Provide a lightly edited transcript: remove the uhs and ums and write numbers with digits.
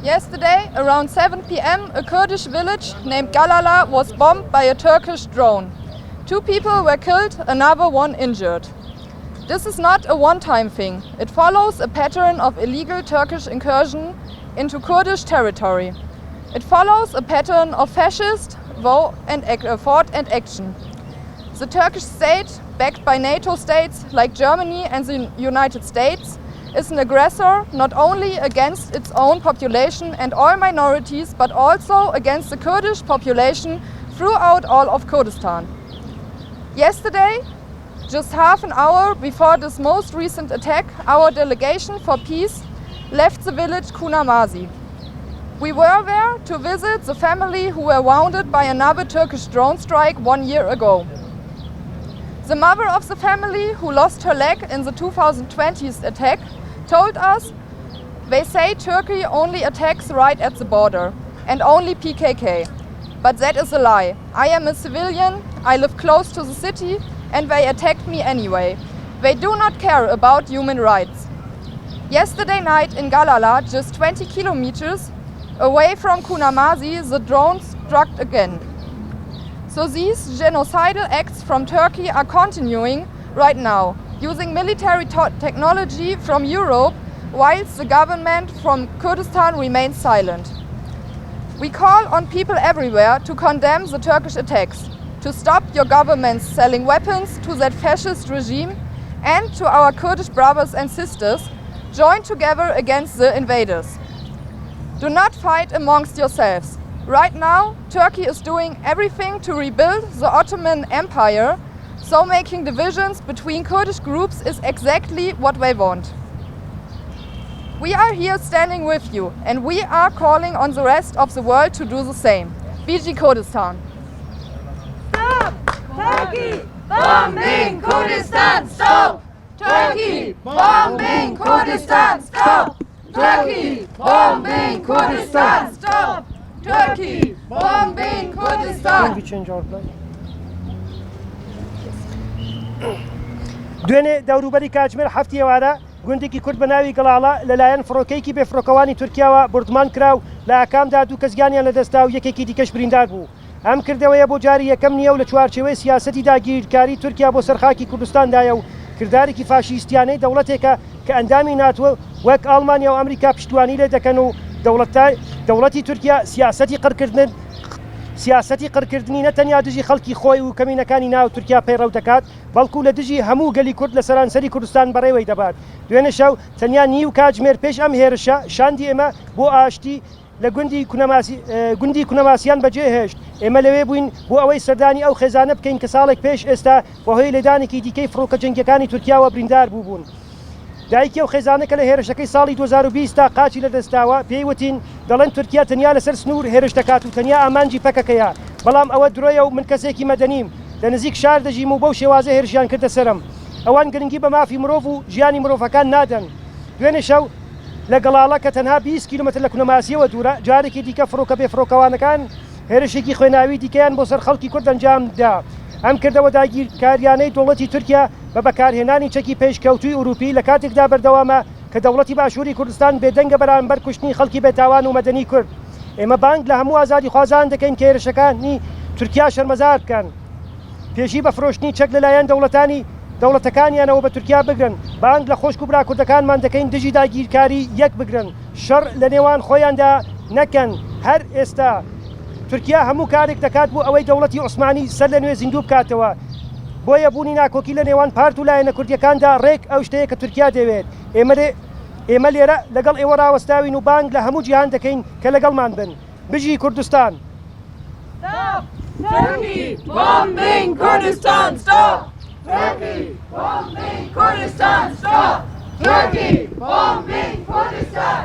Yesterday, around 7 p.m., a Kurdish village named Gäڵaڵە was bombed by a Turkish drone. 2 people were killed, another one injured. This is not a one-time thing. It follows a pattern of illegal Turkish incursion into Kurdish territory. It follows a pattern of fascist thought and action. The Turkish state, backed by NATO states like Germany and the United States, is an aggressor not only against its own population and all minorities, but also against the Kurdish population throughout all of Kurdistan. Yesterday, just half an hour before this most recent attack, our delegation for peace left the village Kunamasi. We were there to visit the family who were wounded by another Turkish drone strike 1 year ago. The mother of the family, who lost her leg in the 2020 attack, told us they say Turkey only attacks right at the border and only PKK. But that is a lie. I am a civilian, I live close to the city, and they attacked me anyway. They do not care about human rights. Yesterday night in Gäڵaڵە, just 20 kilometers away from Kunamasi, the drone struck again. So these genocidal acts from Turkey are continuing right now, using military technology from Europe, whilst the government from Kurdistan remains silent. We call on people everywhere to condemn the Turkish attacks, to stop your governments selling weapons to that fascist regime, and to our Kurdish brothers and sisters, join together against the invaders. Do not fight amongst yourselves. Right now, Turkey is doing everything to rebuild the Ottoman Empire, so making divisions between Kurdish groups is exactly what they want. We are here standing with you, and we are calling on the rest of the world to do the same. BG Kurdistan. Stop! Turkey bombing Kurdistan! Stop! Turkey bombing Kurdistan! Stop! Turkey bombing Kurdistan! Stop! Turkey bombing Kurdistan! دوێنێ دەوروبەری کاتژمێر هەفتی ئێوارە گوندێکی کورد بە ناوی گەڵاڵە لەلایەن فڕۆکەیەکی بێفڕۆکەوانی تورکیاوە بردمان کرا و لە ئاکامدا 2 کەس گیانیان لەدەستا و یەکێکی دیکەش بریندار بوو. ئەم کردەوەیە بۆ جاری یەکەم نییە و لە چوارچێوەی سیاسەتی داگیرکاری تورکیا بۆ سەرخاکی کوردستاندایە و کردارێکی فاشیستیانەی دەوڵەتێکە کە ئەندامی ناتوە وەک ئەڵمانیا و ئەمریکا پشتیوانی لێ دەکەن و دەوڵەتی تورکیا سیاسەتی قڕکردنی نەتەنیا دژی خەڵکی خۆی و کەمینەکانی ناو تورکیا پەیڕەو دەکات بەڵکو لە دژی هەموو گەلی کورد لە سەرانسەری کوردستان بەڕێوەی دەبات. دوێنێ شەو تەنیا نیو کاتژمێر پێش ئەم هێرشە شاندی ئێمە بۆ ئاشتی لە گوندی کونەماسیان بەجێهێشت. ئێمە لەوێ بووین بۆ ئەوەی سەردانی ئەو خێزانە بکەین کە ساڵێک پێش ئێستا بەهۆی لێدانێکی دیکەی فڕۆکە جەنگیەکانی تورکیاوە بریندار بووبوون. دایکی ئەو خێزانەکە لە هێرشەکەی ساڵی 2020 تا قاچی لەدەستاوە پێی وتین دەڵێن تورکیا تەنیا لەسەر سنوور هێرش دەکات و تەنیا ئامانجی پەکەکەیە، بەڵام ئەوە درۆیە و من کەسێکی مەدەنیم لە نزیک شار دەژیم و بەو شێوازە هێرشیان کردە سەرم. ئەوان گرنگی بە مافی مرۆڤ و ژیانی مرۆڤەکان نادەن. دوێنێ شەو لە گەڵاڵە کە تەنها 20 کیلومتر لە کونەماسیەوە دوورە جارێکی دیکە فڕۆکە بێفڕۆکەوانەکان هێرشێکی خوێناوی دیکەیان بۆ سەر خەڵکی کورد ئەنجامدا. ئەم کردەوە داگیرکاریانەی دەوڵەتی تورکیا بە بەکارهێنانی چەکی پێشکەوتووی ئوروپی لە کاتێکدا بەردەوامە کە دەوڵەتی باشووری کوردستان بێدەنگە بەرامبەر کوشتنی خەڵکی بێتاوان و مەدەنی کورد. ئێمە بانگ لە هەموو ئازادی خوازان دەکەین کە هێرشەکانی تورکیا شەرمەزار بکەن، پێشی بە فرۆشتنی چەک لەلایەن دەوڵەتەکانیانەوە بە تورکیا بگرن. بانگ لە خۆشک و برا کوردەکانمان دەکەین دژی داگیرکاری یەک بگرن، شەڕ لە نێوان خۆیاندا نەکەن. هەر ئێستا تورکیا هەموو کارێک دەکات بۆ ئەوەی دەوڵەتی عوسمانی سەر لە نوێ زیندوو بکاتەوە. بۆیە بوونی ناکۆکی لە نێوان پارت و لایەنە کوردیەکاندا ڕێک ئەو شتەیە کە تورکیا دەوێت. ئێمە لێرە لەگەڵ ئێوە ڕاوەستاوین و بانگ لە هەموو جیهان دەکەین کە لەگەڵمان بن. بژی کوردستان. Stop! Turkey bombing Kurdistan! Stop! Turkey bombing Kurdistan! Stop! Turkey bombing Kurdistan!